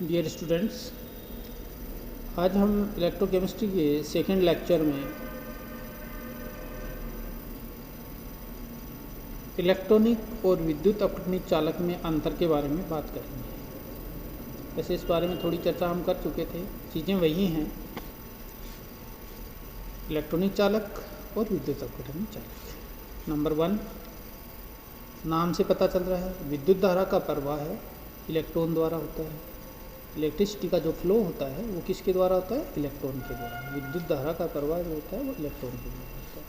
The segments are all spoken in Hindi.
डियर स्टूडेंट्स, आज हम इलेक्ट्रोकेमिस्ट्री के सेकेंड लेक्चर में इलेक्ट्रॉनिक और विद्युत अपघटनिक चालक में अंतर के बारे में बात करेंगे। वैसे इस बारे में थोड़ी चर्चा हम कर चुके थे, चीज़ें वही हैं, इलेक्ट्रॉनिक चालक और विद्युत अपघटनिक चालक। नंबर 1, नाम से पता चल रहा है, विद्युत धारा का प्रवाह है इलेक्ट्रॉन द्वारा होता है। इलेक्ट्रिसिटी का जो फ्लो होता है वो किसके द्वारा होता है? इलेक्ट्रॉन के द्वारा। विद्युत धारा का प्रवाह जो होता है वो इलेक्ट्रॉन के द्वारा होता है।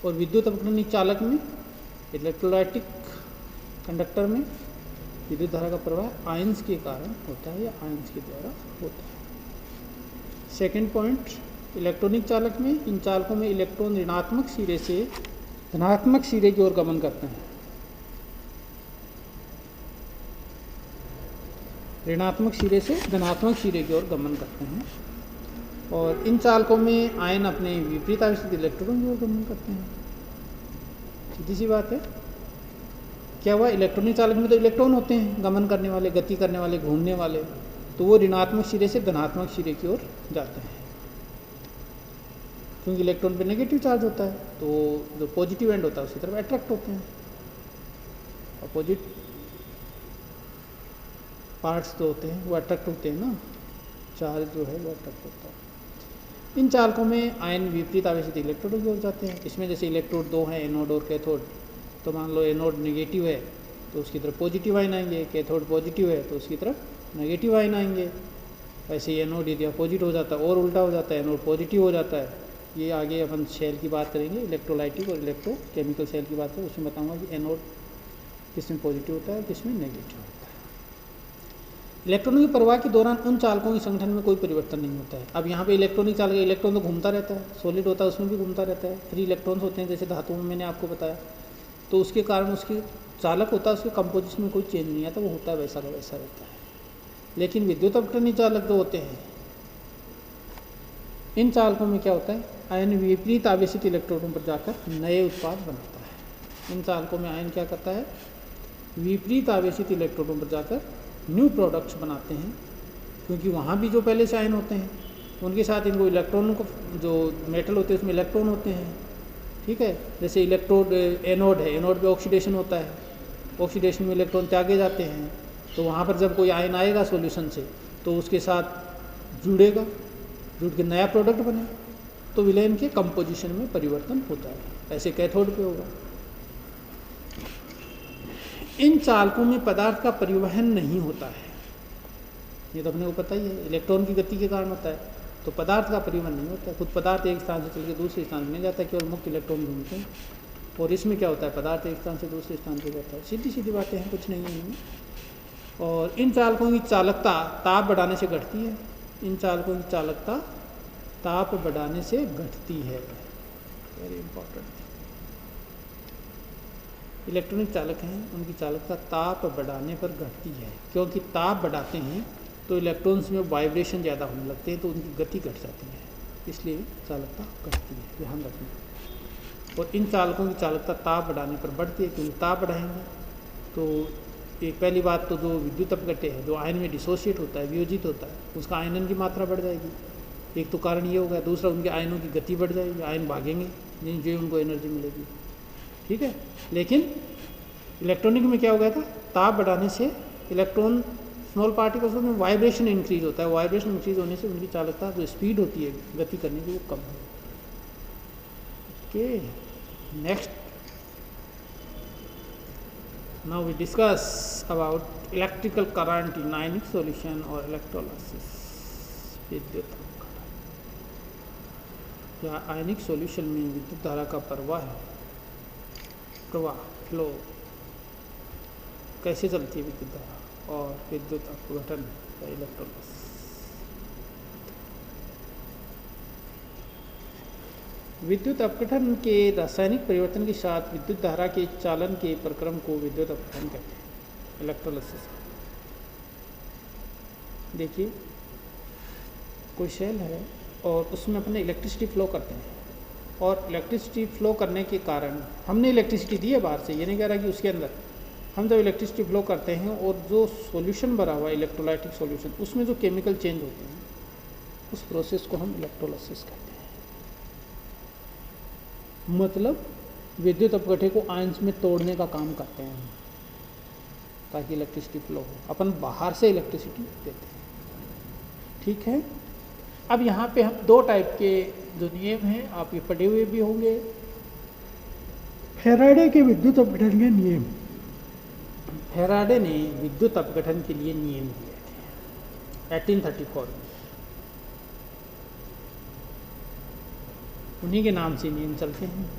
और विद्युत अपघटनिक चालक में, इलेक्ट्रोलाइटिक कंडक्टर में विद्युत धारा का प्रवाह आयंस के कारण होता है या आयंस के द्वारा होता है। सेकेंड पॉइंट, इलेक्ट्रॉनिक चालक में इन चालकों में इलेक्ट्रॉन ऋणात्मक सिरे से धनात्मक सिरे की ओर गमन करते हैं। ऋणात्मक सिरे से धनात्मक सिरे की ओर गमन करते हैं। और इन चालकों में आयन अपने विपरीत आवेशित इलेक्ट्रॉन की ओर गमन करते हैं। सीधी सी बात है। क्या हुआ? इलेक्ट्रॉनिक चालक में तो इलेक्ट्रॉन होते हैं, गमन करने वाले, गति करने वाले, घूमने वाले, तो वो ऋणात्मक सिरे से धनात्मक सिरे की ओर जाते हैं। क्योंकि इलेक्ट्रॉन पे नेगेटिव चार्ज होता है, तो जो पॉजिटिव एंड होता है उसकी तरफ अट्रैक्ट होते हैं। अपोजिट पार्ट्स जो होते हैं वो अट्रैक्ट होते हैं ना, चार्ज जो है वो अट्रैक्ट होता है। इन चालकों में आयन विपरीत आवेशित इलेक्ट्रोड की ओर जाते हैं। इसमें जैसे इलेक्ट्रोड 2 हैं, एनोड और कैथोड, तो मान लो एनोड नेगेटिव है तो उसकी तरफ पॉजिटिव आयन आएंगे, कैथोड पॉजिटिव है तो उसकी तरफ नेगेटिव आयन आएंगे। ऐसे ही एनोड यदि अपोजिट हो जाता है और उल्टा हो जाता है, एनोड पॉजिटिव हो जाता है। ये आगे अपन सेल की बात करेंगे, इलेक्ट्रोलाइटिक और इलेक्ट्रोकेमिकल सेल की बात करें, उसमें बताऊँगा कि एनोड किसमें पॉजिटिव होता है, किसमें नेगेटिव होता है। इलेक्ट्रॉनों के प्रवाह के दौरान उन चालकों के संगठन में कोई परिवर्तन नहीं होता है। अब यहाँ पे इलेक्ट्रॉनिक चालक, इलेक्ट्रॉन तो घूमता रहता है, सॉलिड होता है उसमें भी घूमता रहता है, फ्री इलेक्ट्रॉन्स होते हैं जैसे धातु में मैंने आपको बताया, तो उसके कारण उसकी चालक होता है, उसके कंपोजिशन में कोई चेंज नहीं आता, वो होता है वैसा का वैसा रहता है। लेकिन विद्युत अपघटनिक चालक जो होते हैं, इन चालकों में क्या होता है? आयन विपरीत आवेशित इलेक्ट्रोडों पर जाकर नए उत्पाद बनाता है। इन चालकों में आयन क्या करता है? विपरीत आवेशित इलेक्ट्रोडों पर जाकर न्यू प्रोडक्ट्स बनाते हैं, क्योंकि वहाँ भी जो पहले से आयन होते हैं उनके साथ इनको इलेक्ट्रॉनों को, जो मेटल होते हैं उसमें इलेक्ट्रॉन होते हैं, ठीक है। जैसे इलेक्ट्रोड एनोड है, एनोड पे ऑक्सीडेशन होता है, ऑक्सीडेशन में इलेक्ट्रॉन त्यागे जाते हैं, तो वहाँ पर जब कोई आयन आएगा सॉल्यूशन से तो उसके साथ जुड़ेगा, जुड़ के नया प्रोडक्ट बने, तो विलेन के कंपोजिशन में परिवर्तन होता है। ऐसे कैथोड पे होगा। इन चालकों में पदार्थ का परिवहन नहीं होता है, ये तो अपने को पता ही है, इलेक्ट्रॉन की गति के कारण होता है, तो पदार्थ का परिवहन नहीं होता है। खुद पदार्थ एक स्थान से चल के दूसरे स्थान में नहीं जाता है, केवल मुक्त इलेक्ट्रॉन घूमते हैं। और इसमें क्या होता है? पदार्थ एक स्थान से दूसरे स्थान पर जाता है। सीधी सीधी बातें हैं, कुछ नहीं है इनमें। और इन चालकों की चालकता ताप बढ़ाने से घटती है। इन चालकों की चालकता ताप बढ़ाने से घटती है, वेरी इंपॉर्टेंट। इलेक्ट्रॉनिक चालक हैं, उनकी चालकता ताप बढ़ाने पर घटती है, क्योंकि ताप बढ़ाते हैं तो इलेक्ट्रॉन्स में वाइब्रेशन ज़्यादा होने लगते हैं, तो उनकी गति घट जाती है, इसलिए चालकता घटती है, ध्यान रखना। और इन चालकों की चालकता ताप बढ़ाने पर बढ़ती है, क्योंकि ताप बढ़ाएंगे तो एक पहली बात तो जो विद्युत अपघट्य है, जो आयन में डिसोशिएट होता है, वियोजित होता है, उसका आयनन की मात्रा बढ़ जाएगी। एक तो कारण ये होगा। दूसरा, उनके आयनों की गति बढ़ जाएगी, आयन भागेंगे जो उनको एनर्जी मिलेगी, ठीक है। लेकिन इलेक्ट्रॉनिक में क्या हो गया था? ताप बढ़ाने से इलेक्ट्रॉन स्मॉल पार्टिकल्स में वाइब्रेशन इंक्रीज होता है, वाइब्रेशन इंक्रीज होने से उनकी चालकता जो स्पीड होती है गति करने की वो कम है। Okay, next, now we discuss about electrical current in ionic solution और इलेक्ट्रोलाइसिस। विद्युत या आयनिक सॉल्यूशन में विद्युत धारा का प्रवाह फ्लो कैसे चलती है विद्युत धारा, और विद्युत अपघटन या इलेक्ट्रोलाइसिस। विद्युत अपघटन के रासायनिक परिवर्तन के साथ विद्युत धारा के चालन के प्रक्रम को विद्युत अपघटन कहते हैं, इलेक्ट्रोलाइसिस। देखिए, कोई सेल है और उसमें अपने इलेक्ट्रिसिटी फ्लो करते हैं, और इलेक्ट्रिसिटी फ्लो करने के कारण हमने इलेक्ट्रिसिटी दी है बाहर से, ये नहीं कह रहा कि उसके अंदर, हम जब इलेक्ट्रिसिटी फ्लो करते हैं और जो सॉल्यूशन भरा हुआ है इलेक्ट्रोलाइटिक सॉल्यूशन, उसमें जो केमिकल चेंज होते हैं उस प्रोसेस को हम इलेक्ट्रोलाइसिस कहते हैं। मतलब विद्युत अपघट्य को आयंस में तोड़ने का काम करते हैं हम, ताकि इलेक्ट्रिसिटी फ्लो हो। अपन बाहर से इलेक्ट्रिसिटी देते हैं, ठीक है। अब यहाँ पे हम दो टाइप के जो नियम हैं आप ये पढ़े हुए भी होंगे, फैराडे के विद्युत अपघटन के नियम। फैराडे ने विद्युत अपघटन के लिए नियम दिए थे 1834 में, उन्हीं के नाम से नियम चलते हैं।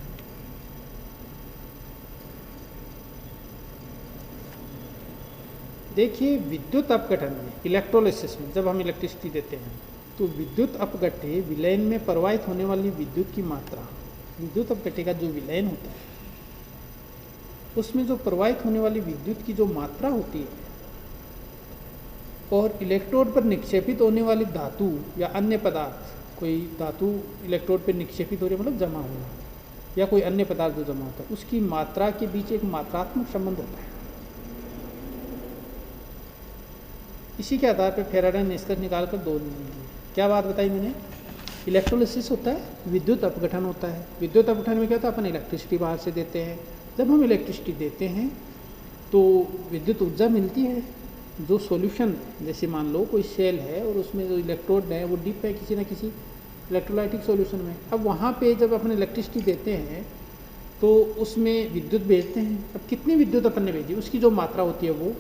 देखिए विद्युत अपघटन में, इलेक्ट्रोलिसिस में जब हम इलेक्ट्रिसिटी देते हैं तो विद्युत अपघट्य विलयन में प्रवाहित होने वाली विद्युत की मात्रा, विद्युत अपघट्य का जो विलयन होता है उसमें जो प्रवाहित होने वाली विद्युत की जो मात्रा होती है और इलेक्ट्रोड पर निक्षेपित होने वाली धातु या अन्य पदार्थ, कोई धातु इलेक्ट्रोड पर निक्षेपित हो रही है मतलब जमा होना, या कोई अन्य पदार्थ जो जमा होता है, उसकी मात्रा के बीच एक मात्रात्मक संबंध होता है। इसी के आधार पर फैराडे ने निष्कर्ष निकालकर दो नियम दिए। क्या बात बताई मैंने? इलेक्ट्रोलिसिस होता है, विद्युत अपघटन होता है। विद्युत अपघटन में क्या होता है, अपन इलेक्ट्रिसिटी बाहर से देते हैं। जब हम इलेक्ट्रिसिटी देते हैं तो विद्युत ऊर्जा मिलती है। जो सॉल्यूशन, जैसे मान लो कोई सेल है और उसमें जो इलेक्ट्रोड है वो डिप है किसी न किसी इलेक्ट्रोलाइटिक सॉल्यूशन में। अब वहाँ पे जब अपन इलेक्ट्रिसिटी देते हैं तो उसमें विद्युत भेजते हैं। अब कितनी विद्युत अपन ने भेजी उसकी जो मात्रा होती है वो,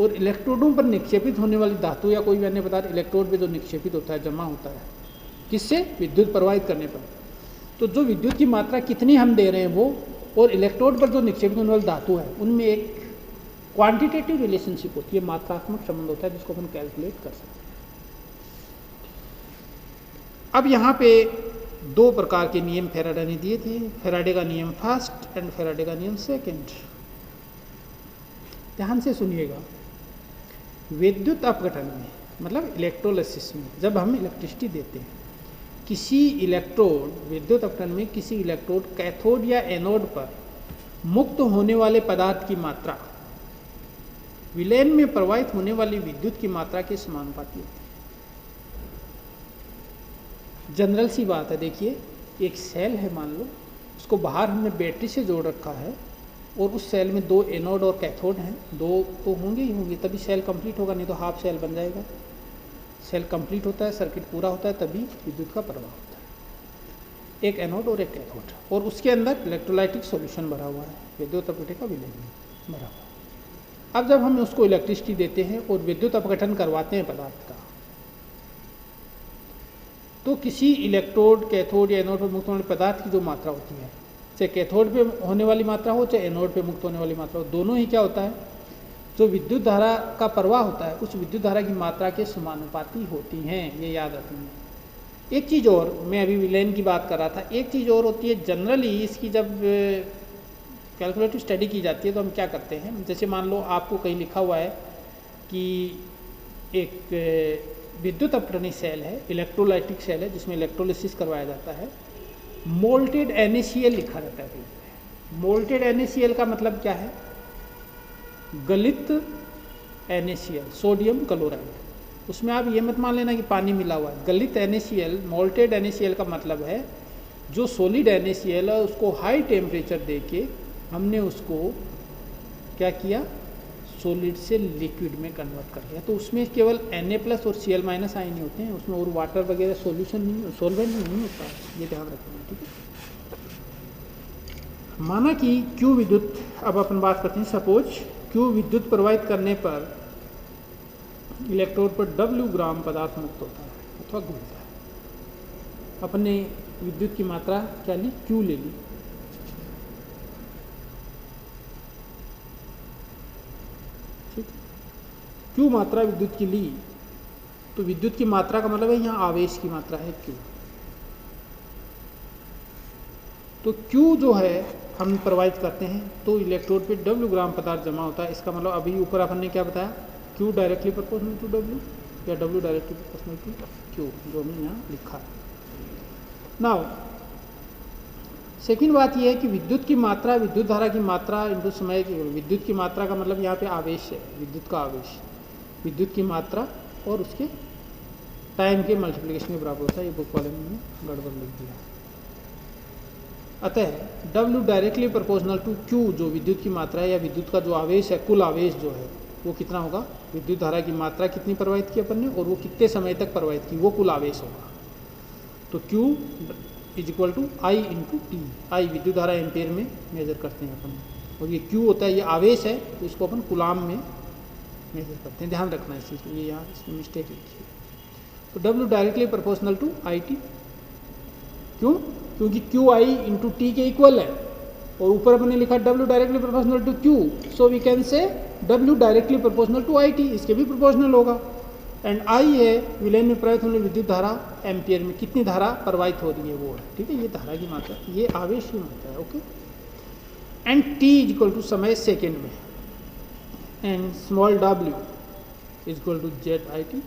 और इलेक्ट्रोडों पर निक्षेपित होने वाली धातु या कोई भी अन्य पदार्थ इलेक्ट्रोड पे जो निक्षेपित होता है, जमा होता है, किससे? विद्युत प्रवाहित करने पर। तो जो विद्युत की मात्रा कितनी हम दे रहे हैं वो, और इलेक्ट्रोड पर जो निक्षेपित होने वाली धातु है, उनमें एक क्वांटिटेटिव रिलेशनशिप होती है, मात्रात्मक संबंध होता है जिसको अपन कैलकुलेट कर सकते हैं। अब यहाँ पे दो प्रकार के नियम फैराडे ने दिए थे, फैराडे का नियम फर्स्ट एंड फैराडे का नियम सेकंड। ध्यान से सुनिएगा। विद्युत अपघटन में मतलब इलेक्ट्रोलिसिस में जब हम इलेक्ट्रिसिटी देते हैं, किसी इलेक्ट्रोड, विद्युत अपघटन में किसी इलेक्ट्रोड कैथोड या एनोड पर मुक्त होने वाले पदार्थ की मात्रा विलयन में प्रवाहित होने वाली विद्युत की मात्रा के समानुपाती होती है। जनरल सी बात है। देखिए एक सेल है, मान लो उसको बाहर हमने बैटरी से जोड़ रखा है और उस सेल में दो एनोड और कैथोड हैं, दो तो होंगे ही होंगे तभी सेल कंप्लीट होगा, नहीं तो हाफ सेल बन जाएगा। सेल कंप्लीट होता है, सर्किट पूरा होता है, तभी विद्युत का प्रवाह होता है। एक एनोड और एक कैथोड, और उसके अंदर इलेक्ट्रोलाइटिक सॉल्यूशन भरा हुआ है, विद्युत अपघट्य का विलयन भरा हुआ है। अब जब हम उसको इलेक्ट्रिसिटी देते हैं और विद्युत अपघटन करवाते हैं पदार्थ का, तो किसी इलेक्ट्रोड, कैथोड या एनोड पर मुक्त होने वाले पदार्थ की जो मात्रा होती है, चाहे कैथोड पे होने वाली मात्रा हो चाहे एनोड पे मुक्त होने वाली मात्रा हो, दोनों ही क्या होता है, जो विद्युत धारा का प्रवाह होता है उस विद्युत धारा की मात्रा के समानुपाती होती हैं। ये याद रखना। एक चीज़ और, मैं अभी विलयन की बात कर रहा था, एक चीज़ और होती है। जनरली इसकी जब कैलकुलेटिव स्टडी की जाती है तो हम क्या करते हैं, जैसे मान लो आपको कहीं लिखा हुआ है कि एक विद्युत अपघटनी सेल है, इलेक्ट्रोलाइटिक सेल है जिसमें इलेक्ट्रोलिसिस करवाया जाता है, मोल्टेड NaCl लिखा रहता है। मोल्टेड NaCl का मतलब क्या है? गलित NaCl, सोडियम क्लोराइड। उसमें आप ये मत मान लेना कि पानी मिला हुआ है। गलित NaCl, मोल्टेड NaCl का मतलब है जो सॉलिड NaCl है उसको हाई टेम्परेचर देके हमने उसको क्या किया, सॉलिड से लिक्विड में कन्वर्ट कर दिया। तो उसमें केवल Na+ और Cl- आयन होते हैं, उसमें और वाटर वगैरह सॉल्यूशन नहीं, सॉल्वेंट नहीं होता है, ये ध्यान रखना। ठीक है। माना कि Q विद्युत, अब अपन बात करते हैं, सपोज Q विद्युत प्रवाहित करने पर इलेक्ट्रोड पर W ग्राम पदार्थ मुक्त होता है अथवा घूमता है। अपन ने विद्युत की मात्रा क्या ली, Q ले ली। ठीक, Q मात्रा विद्युत की ली, तो विद्युत की मात्रा का मतलब है यहाँ आवेश की मात्रा है Q। तो Q जो है हम प्रवाहित करते हैं तो इलेक्ट्रोड पे W ग्राम पदार्थ जमा होता है। इसका मतलब अभी ऊपर अपन ने क्या बताया, Q directly proportional to W या W directly proportional to Q, जो हमने यहाँ लिखा है। नाउ सेकंड बात यह है कि विद्युत की मात्रा, विद्युत धारा की मात्रा इंटू समय की, विद्युत की मात्रा का मतलब यहाँ पे आवेश है, विद्युत का आवेश, विद्युत की मात्रा और उसके टाइम के मल्टीप्लिकेशन के बराबर होता है। ये बुक वाले ने गड़बड़ लिख दिया। अतः W directly proportional to Q, जो विद्युत की मात्रा है या विद्युत का जो आवेश है, कुल आवेश जो है वो कितना होगा, विद्युत धारा की मात्रा कितनी प्रवाहित की अपन ने और वो कितने समय तक प्रवाहित की, वो कुल आवेश होगा। तो Q is equal to I into T. I विद्युत धारा एम्पेयर में मेजर करते हैं अपन, और ये Q होता है, ये आवेश है, तो इसको अपन कुलाम में मेजर करते हैं। ध्यान रखना इस चीज़ को, ये यहाँ इसमें मिस्टेक लिखी है। तो W directly proportional to I T. क्यों? क्योंकि Q आई इंटू टी के इक्वल है, और ऊपर अपने लिखा W directly proportional to Q, so we can say W directly proportional to I T, इसके भी प्रोपोर्शनल होगा। एंड आई है विलेन में प्रवाहित होने विद्युत धारा, एम्पियर में कितनी धारा प्रवाहित हो रही है वो है, ठीक है, ये धारा की मात्रा, ये आवेश की मात्रा है। Okay, and T is equal to समय सेकेंड में, and small w is equal to Z I T.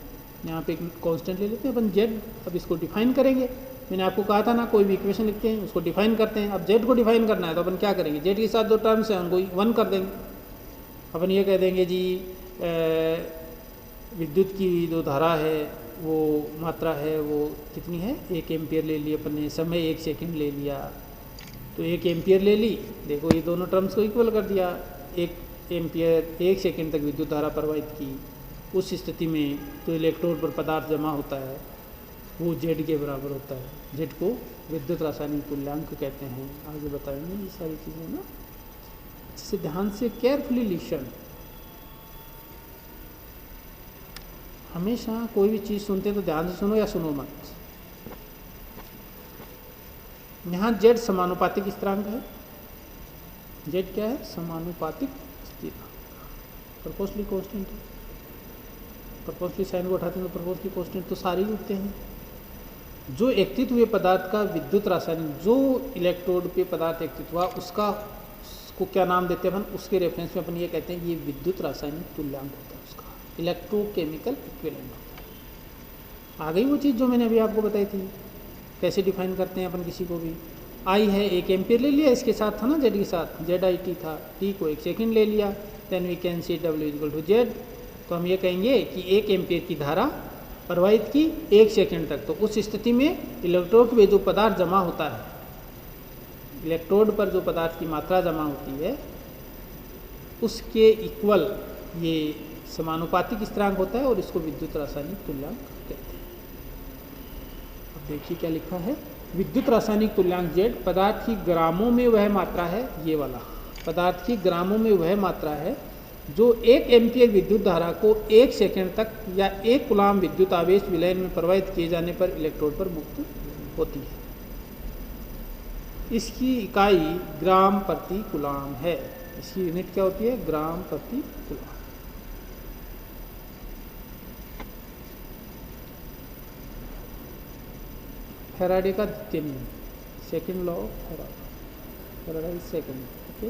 यहाँ पे एक कांस्टेंट ले लेते हैं अपन जेड, अब इसको डिफाइन करेंगे। मैंने आपको कहा था ना, कोई भी इक्वेशन लिखते हैं उसको डिफाइन करते हैं। अब जेड को डिफाइन करना है तो अपन क्या करेंगे, जेड के साथ जो टर्म्स हैं उनको 1 कर देंगे। अपन ये कह देंगे जी विद्युत की जो धारा है वो मात्रा है वो कितनी है, 1 एम्पियर ले ली अपन ने, समय 1 सेकंड ले लिया, तो 1 एम्पियर ले ली। देखो ये दोनों टर्म्स को इक्वल कर दिया, 1 एम्पियर 1 सेकंड तक विद्युत धारा प्रवाहित की। उस स्थिति में जो इलेक्ट्रोड पर पदार्थ जमा होता है वो जेड के बराबर होता है। जेड को विद्युत रासायनिक तुल्यांक कहते हैं। आगे बताएंगे ये सारी चीज़ें ना, अच्छे से ध्यान से केयरफुली लिसन। हमेशा कोई भी चीज़ सुनते तो ध्यान से सुनो या सुनो मत। यहाँ जेड समानुपातिक स्थिरांक है। जेड क्या है, समानुपातिक स्थिरांक। प्रोपोर्शनली कांस्टेंट है, प्रोपोर्शनली साइन को उठाते हैं तो प्रोपोर्शनली कांस्टेंट तो सारे ही उठते हैं। जो एकत्रित हुए पदार्थ का विद्युत रासायनिक, जो इलेक्ट्रोड पे पदार्थ एकत्रित हुआ उसका को क्या नाम देते हैं अपन, उसके रेफरेंस में अपन ये कहते हैं कि ये विद्युत रासायनिक तुल्यांक होता है, उसका इलेक्ट्रोकेमिकल इक्विवेलेंट होता है। आ गई वो चीज़ जो मैंने अभी आपको बताई थी, कैसे डिफाइन करते हैं अपन किसी को भी। आई है 1 एम्पियर ले लिया, इसके साथ था ना जेड के साथ, जेड आई टी था, टी को 1 सेकेंड ले लिया, then we can see W equal to Z. तो हम ये कहेंगे कि 1 एम्पियर की धारा प्रवाहित की 1 सेकेंड तक। तो उस स्थिति में इलेक्ट्रोड में जो पदार्थ जमा होता है, इलेक्ट्रोड पर जो पदार्थ की मात्रा जमा होती है उसके इक्वल ये समानुपातिक स्थिरांक होता है, और इसको विद्युत रासायनिक तुल्यांक कहते हैं। अब देखिए क्या लिखा है, विद्युत रासायनिक तुल्यांक जेड पदार्थ की ग्रामों में वह मात्रा है, ये वाला पदार्थ की ग्रामों में वह मात्रा है जो 1 एम्पियर विद्युत धारा को 1 सेकेंड तक या 1 कूलाम विद्युत आवेश विलयन में प्रवाहित किए जाने पर इलेक्ट्रोड पर मुक्त होती है। इसकी इकाई ग्राम प्रति कूलाम है। इसकी यूनिट क्या होती है, ग्राम प्रति कूलाम। फैराडे का द्वितीय नियम, second law of Faraday second. Okay,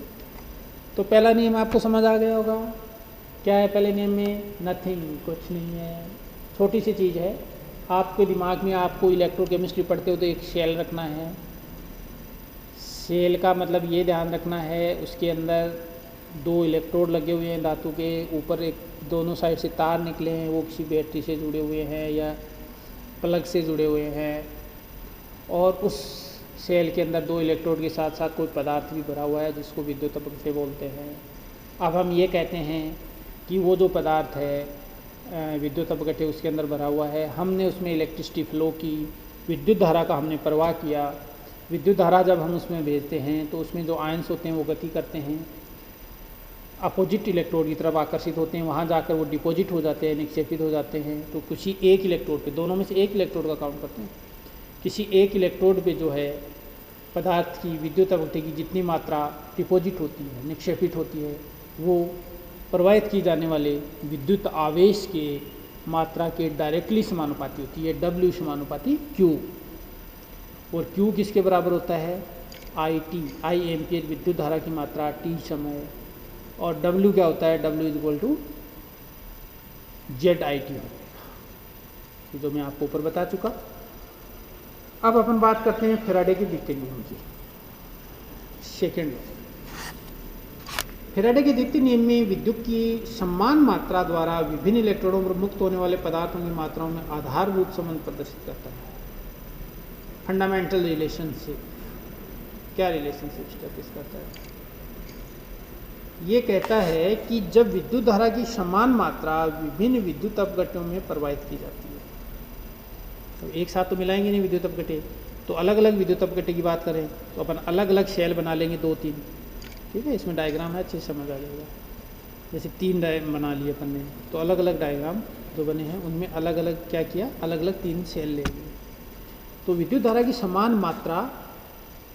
तो पहला नियम आपको समझ आ गया होगा। क्या है पहले नियम में, नथिंग, कुछ नहीं है, छोटी सी चीज़ है। आपके दिमाग में आपको इलेक्ट्रोकेमिस्ट्री पढ़ते हो तो एक शेल रखना है। शेल का मतलब ये ध्यान रखना है उसके अंदर 2 इलेक्ट्रोड लगे हुए हैं धातु के, ऊपर एक दोनों साइड से तार निकले हैं, वो किसी बैटरी से जुड़े हुए हैं या प्लग से जुड़े हुए हैं, और उस सेल के अंदर 2 इलेक्ट्रोड के साथ साथ कोई पदार्थ भी भरा हुआ है जिसको विद्युत तपक बोलते हैं। अब हम ये कहते हैं कि वो जो पदार्थ है विद्युत अपघट्य उसके अंदर भरा हुआ है, हमने उसमें इलेक्ट्रिसिटी फ्लो की, विद्युत धारा का हमने प्रवाह किया। विद्युत धारा जब हम उसमें भेजते हैं तो उसमें जो आयंस होते हैं वो गति करते हैं, अपोजिट इलेक्ट्रोड की तरफ आकर्षित होते हैं, वहाँ जाकर वो डिपॉजिट हो जाते हैं, निक्षेपित हो जाते हैं। तो किसी एक इलेक्ट्रोड पे, दोनों में से एक इलेक्ट्रोड का काउंट करते हैं, किसी एक इलेक्ट्रोड पे जो है पदार्थ की विद्युत अपघट्य की जितनी मात्रा डिपॉजिट होती है, निक्षेपित होती है, वो प्रवाहित की जाने वाले विद्युत आवेश के मात्रा के डायरेक्टली समानुपाती होती है, W समानुपाती Q। और Q किसके बराबर होता है, IT, I एम्पियर विद्युत धारा की मात्रा, T समय, और W क्या होता है, W is equal to ZIT हो जाएगा, जो मैं आपको ऊपर बता चुका। अब अपन बात करते हैं फैराडे के द्वितीय नियम की। Second law. फैराडे के द्वितीय नियम में विद्युत की समान मात्रा द्वारा विभिन्न इलेक्ट्रोडों पर मुक्त होने वाले पदार्थों की मात्राओं में आधारभूत संबंध प्रदर्शित करता है। फंडामेंटल रिलेशनशिप, क्या रिलेशनशिप स्टैब्लिश करता है? ये कहता है कि जब विद्युत धारा की समान मात्रा विभिन्न विद्युत अपघट्यों में प्रवाहित की जाती है, तो एक साथ तो मिलाएंगे नहीं विद्युत अपघट्य, तो अलग अलग विद्युत अपघट्य की बात करें तो अपन अलग अलग सेल बना लेंगे 2-3, ठीक है। इसमें डायग्राम है, अच्छे से समझ आ जाएगा। जैसे 3 बना लिए अपन ने, तो अलग अलग डायग्राम जो बने हैं उनमें अलग अलग क्या किया, अलग अलग 3 सेल ले लिए। तो विद्युत धारा की समान मात्रा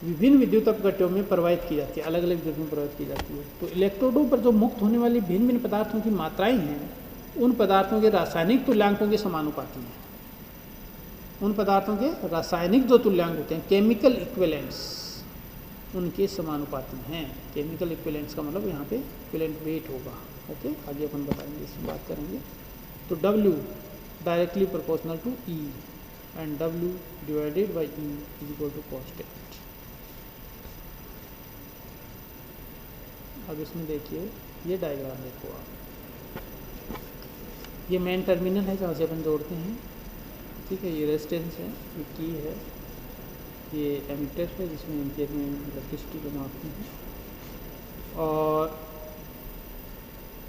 विभिन्न विद्युत अपघट्यों में प्रवाहित की जाती है, अलग अलग विद्युत में प्रवाहित की जाती है। तो इलेक्ट्रोडों पर जो मुक्त होने वाली भिन्न भिन्न पदार्थों की मात्राएं हैं, उन पदार्थों के रासायनिक तुल्यांकों के समानुपाती हैं। उन पदार्थों के रासायनिक जो तुल्यांक होते हैं, केमिकल इक्विवेलेंट्स, उनके समानुपाती हैं। केमिकल इक्विवेलेंट्स का मतलब यहाँ पे इक्विवेलेंट वेट होगा। ओके, आगे अपन बताएंगे, इसमें बात करेंगे। तो W directly proportional to E and W divided by E is equal to constant. अब इसमें देखिए, ये डायग्राम देखो आप, ये मेन टर्मिनल है जहाँ से अपन जोड़ते हैं, ठीक है। ये रेजिस्टेंस है, ये की है, ये एमीटर है जिसमें एम्पियर में इलेक्ट्रिसिटी को मापते हैं, और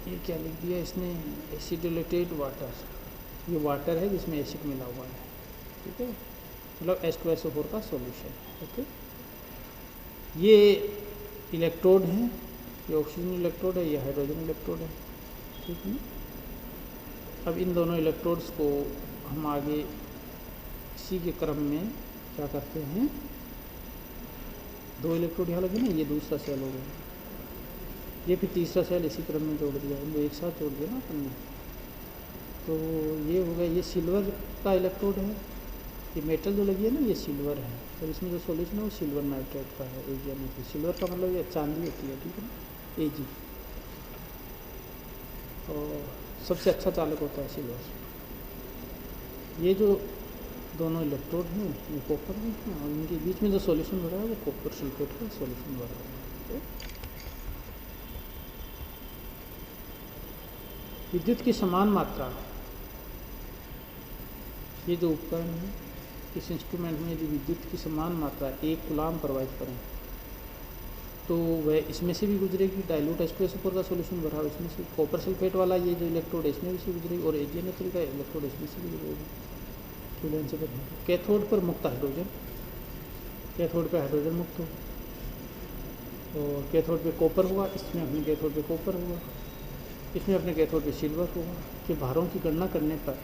ये क्या लिख दिया इसने, एसिडोलेटेड वाटर, ये वाटर है जिसमें एसिड मिला हुआ है, ठीक है, मतलब H2SO4 का सॉल्यूशन। ओके, ये इलेक्ट्रोड हैं, ये ऑक्सीजन इलेक्ट्रोड है, ये हाइड्रोजन इलेक्ट्रोड है, ठीक है। अब इन दोनों इलेक्ट्रोड्स को हम आगे इसी के क्रम में क्या करते हैं, 2 इलेक्ट्रोड यहाँ लगे ना, ये दूसरा सेल हो गया, ये फिर तीसरा सेल इसी क्रम में जोड़ दिया, इनको एक साथ जोड़ दिया ना अपन ने। तो ये हो गया, ये सिल्वर का इलेक्ट्रोड है, ये मेटल जो लगी है ना, ये सिल्वर है, और इसमें जो सॉल्यूशन है वो सिल्वर नाइट्रेट का है, AgNH। सिल्वर का मतलब ये चांदी होती है, ठीक है ना, Ag। और सबसे अच्छा चालक होता है सिल्वर। ये जो दोनों इलेक्ट्रोड हैं ये कॉपर में हैं, और इनके बीच में जो सॉल्यूशन हो रहा है वो कॉपर सल्फेट का सॉल्यूशन हो रहा है। विद्युत की समान मात्रा, ये जो उपकरण है, इस इंस्ट्रूमेंट में यदि विद्युत की समान मात्रा 1 कूलाम प्रवाहित करें तो वह इसमें से भी गुजरेगी, डाइल्यूट H2SO4 का सॉल्यूशन भरा हुआ इसमें से, कॉपर सल्फेट वाला ये जो इलेक्ट्रोड है इसमें भी से गुजरेगी, और AgNH का इलेक्ट्रोड इसमें से भी गुजरेगी। कैथोड पर मुक्त हाइड्रोजन, कैथोड पे हाइड्रोजन मुक्त हो, और कैथोड पे कॉपर हुआ, इसमें अपने कैथोड पे कॉपर हुआ, इसमें अपने कैथोड पे सिल्वर होगा। कि भारों की गणना करने पर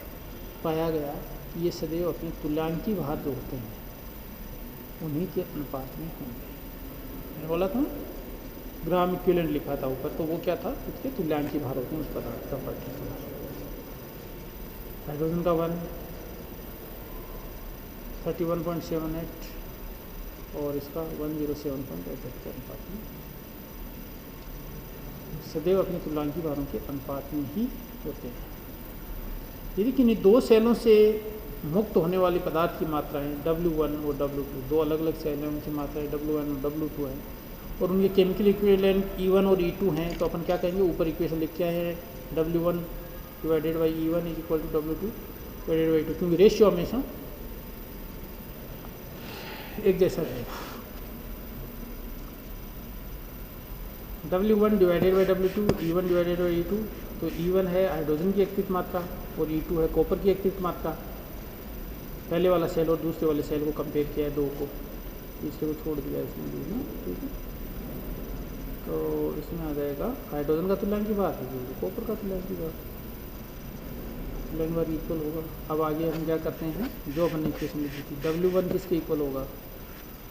पाया गया कि ये सदैव अपने तुल्यांकी भार जो होते हैं उन्हीं के अनुपात में होंगे। मैंने बोला था ग्राम इक्विवेलेंट लिखा था ऊपर, तो वो क्या था, उसके तुल्यांकी भार होते हैं उस पदार्थ का पर्टिकुलर। हाइड्रोजन का 31.78 और इसका 107.88 के अनुपात में, सदैव अपने तुल्यांकी भारों के अनुपात में ही होते हैं। यदि किन्हीं 2 सेलों से मुक्त होने वाली पदार्थ की मात्राएं W1 और W2, 2 अलग अलग सेल हैं, उनकी मात्राएं W1 और W2 हैं, और उनके केमिकल इक्विवेलेंट E1 और E2 हैं, तो अपन क्या कहेंगे, ऊपर इक्वेशन लिख के आए हैं, W1 divided by E1 is equal to W2 divided by 2, क्योंकि रेशियो हमेशा एक जैसा रहेगा। W1 divided by W2, E1 divided by E2, तो E1 है हाइड्रोजन की अतिरिक्त मात्रा और E2 है कॉपर की अतिरिक्त मात्रा। पहले वाला सेल और दूसरे वाले सेल को कंपेयर किया है, 2 को, तीसरे को छोड़ दिया इसमें भी ना, ठीक है। तो इसमें आ जाएगा हाइड्रोजन का तुल्यांकी भार, कॉपर का तुल्यांकी भार, तुल्यांकी भार इक्वल होगा। अब आगे हम क्या करते हैं, जो अपन इक्वेशन लिखी थी, W1 किसके इक्वल होगा,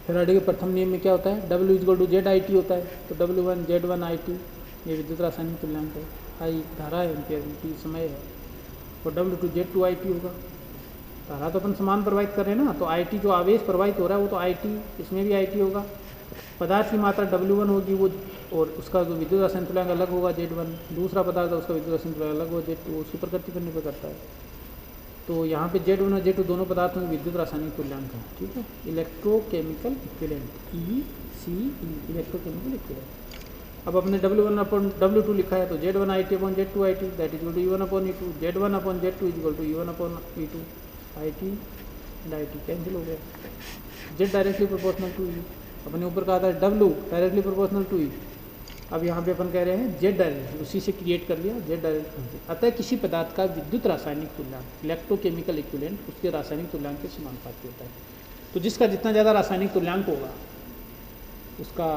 फैराडे के प्रथम नियम में क्या होता है, W इक्वल टू ZIT होता है, तो W1 Z1IT ये विद्युत रासायनिक तुल्यांक है, I धारा है, एम्पियर में T समय है, और W2 Z2IT होगा। धारा तो अपन समान प्रवाहित कर रहे हैं ना, तो IT जो आवेश प्रवाहित हो रहा है वो तो IT, इसमें भी IT होगा। पदार्थ की मात्रा W1 होगी वो, और उसका जो विद्युत रासायनिक तुल्यांक अलग होगा Z1, दूसरा पदार्थ है उसका विद्युत रासायनिक तुल्यांक अलग होगा Z2, वो सुपर करने पर करता है। तो यहाँ पे Z1 और Z2 दोनों पदार्थों के विद्युत रासायनिक तुल्यांक है, ठीक है। Electrochemical equivalent ECE, electrochemical equivalent. अब अपने W1/W2 लिखा है, तो Z1 IT upon Z2 IT that is equal to E1 upon E2, Z1 upon Z2 is equal to E1 upon E2, IT and IT cancel हो गया। Z directly proportional to E, अपने ऊपर कहा था W directly proportional to E, अब यहाँ पे अपन कह रहे हैं Z डायरेक्टली, उसी से क्रिएट कर लिया Z डायरेक्टली। अतः किसी पदार्थ का विद्युत रासायनिक तुल्यांक इलेक्ट्रोकेमिकल इक्विवेलेंट उसके रासायनिक तुल्यांक के समानुपाती होता है। तो जिसका जितना ज़्यादा रासायनिक तुल्यांक होगा उसका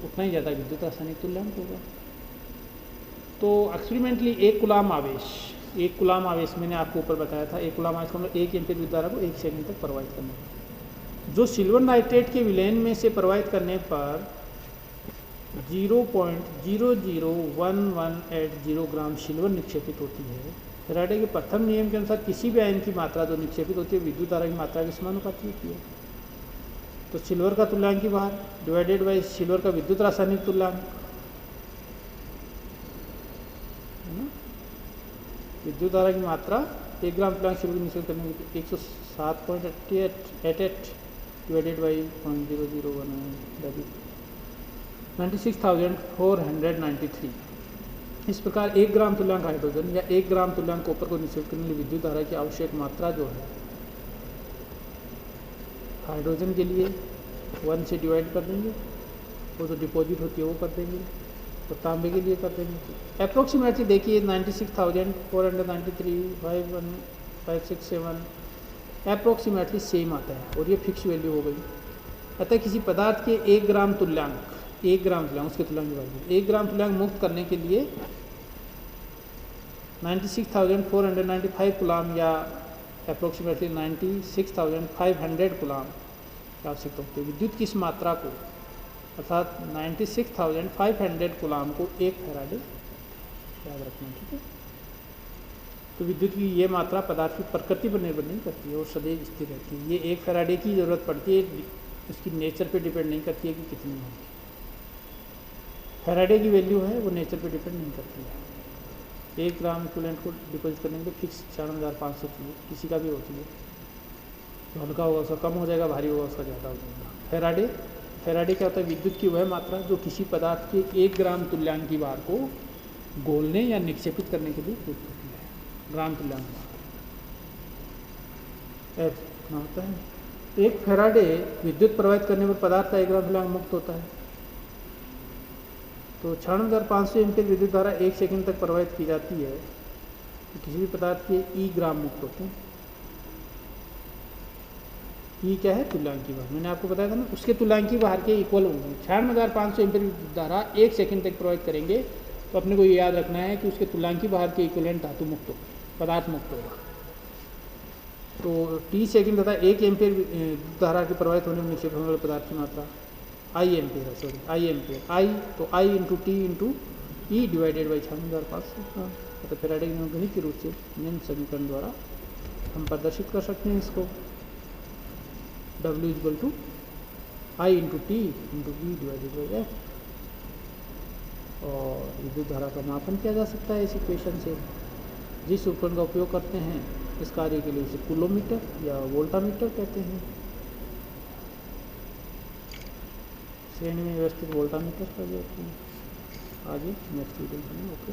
उतना ही ज़्यादा विद्युत रासायनिक तुल्यांक होगा। तो एक्सपेरिमेंटली एक कूलाम आवेश मैंने आपको ऊपर बताया था, एक कूलाम आवेश को मतलब 1 एम्पीयर विद्युत धारा को 1 सेकंड तक प्रवाहित करने का, जो सिल्वर नाइट्रेट के विलयन में से प्रवाहित करने पर 0.00180 ग्राम सिल्वर निक्षेपित होती है। फैराडे के प्रथम नियम के अनुसार किसी भी आयन की मात्रा जो निक्षेपित होती है विद्युत धारा की मात्रा के समानुपाती होती है। तो सिल्वर का तुल्यांकी भार डिवाइडेड बाय सिल्वर का विद्युत रासायनिक तुल्यांक, है ना। विद्युत धारा की मात्रा 1 ग्राम तुल्यांक सिल्वर की निक्षेपित करने की 107.88 डिवाइडेड बाई 0.001 दैट इज 96,493। इस प्रकार 1 ग्राम तुल्यांक हाइड्रोजन या 1 ग्राम तुल्यांक कॉपर को निक्षेपित करने के लिए विद्युत धारा की आवश्यक मात्रा जो है हाइड्रोजन के लिए 1 से डिवाइड कर देंगे, वो जो डिपॉजिट होती है वो कर देंगे, और तांबे के लिए कर देंगे। अप्रोक्सीमेटली देखिए 96,493, 51567 अप्रोक्सीमेटली सेम आता है, और ये फिक्स वैल्यू हो गई। अतः किसी पदार्थ के 1 ग्राम तुल्यांक उसके तुल्यांक की बात, 1 ग्राम तुल्यांक मुक्त करने के लिए 96,495 कूलाम या अप्रोक्सीमेटली 96,500 कूलाम की आवश्यकता होती है। विद्युत की इस मात्रा को अर्थात 96,500 कूलाम को 1 फैराडे याद रखना, ठीक है। तो विद्युत की ये मात्रा पदार्थ की प्रकृति पर निर्भर नहीं करती है और सदैव स्थिर रहती है। ये 1 फैराडे की ज़रूरत पड़ती है, उसकी नेचर पे डिपेंड नहीं करती है कि कितनी होगी। फैराडे की वैल्यू है वो नेचर पे डिपेंड नहीं करती है। 1 ग्राम इक्विवेलेंट को डिपॉजिट करने के लिए फिक्स 94,500 चाहिए, किसी का भी होती है। तो हल्का होगा उसका कम हो जाएगा, भारी होगा उसका ज़्यादा हो जाएगा। फैराडे क्या होता है, विद्युत की वह मात्रा जो किसी पदार्थ के 1 ग्राम तुल्यांक की भार को गोलने या निक्षेपित करने के लिए प्रयुक्त होती है। ग्राम तुल्यांक एफ कितना होता है। 1 फैराडे विद्युत प्रवाहित करने पर पदार्थ का 1 ग्राम तुल्यांक मुक्त होता है। तो 96,500 एम्पीयर विद्युत धारा 1 सेकंड तक प्रवाहित की जाती है। तो किसी भी पदार्थ के E ग्राम मुक्त होते हैं। E क्या है, तुल्यांकी भार, मैंने आपको बताया था ना, उसके तुल्यांकी भार के इक्वल होंगे। 96,500 एम्पीयर विद्युत धारा 1 सेकंड तक प्रवाहित करेंगे, तो अपने को ये याद रखना है कि उसके तुल्यांकी भार के इक्वलेंट धातु मुक्त होगा, पदार्थ मुक्त होगा। तो T सेकंड तथा 1 एम्पीयर विद्युत धारा के प्रवाहित होने में निक्षेपित होने वाले पदार्थ की मात्रा I एम्पीयर है, सॉरी I एम्पीयर, I तो I into T into E divided by 96,500। तो फैराडे के नियम गणित के रूप से निम्न समीकरण द्वारा हम प्रदर्शित कर सकते हैं इसको। W equal to I into T into E divided by F। और विद्युत धारा का मापन किया जा सकता है इस इक्वेशन से। जिस उपकरण का उपयोग करते हैं इस कार्य के लिए उसे कूलोमीटर या वोल्टामीटर कहते हैं। श्रेणी में व्यवस्थित वोल्टामीटर का जो आगे नेक्स्ट वीडियो में ओके।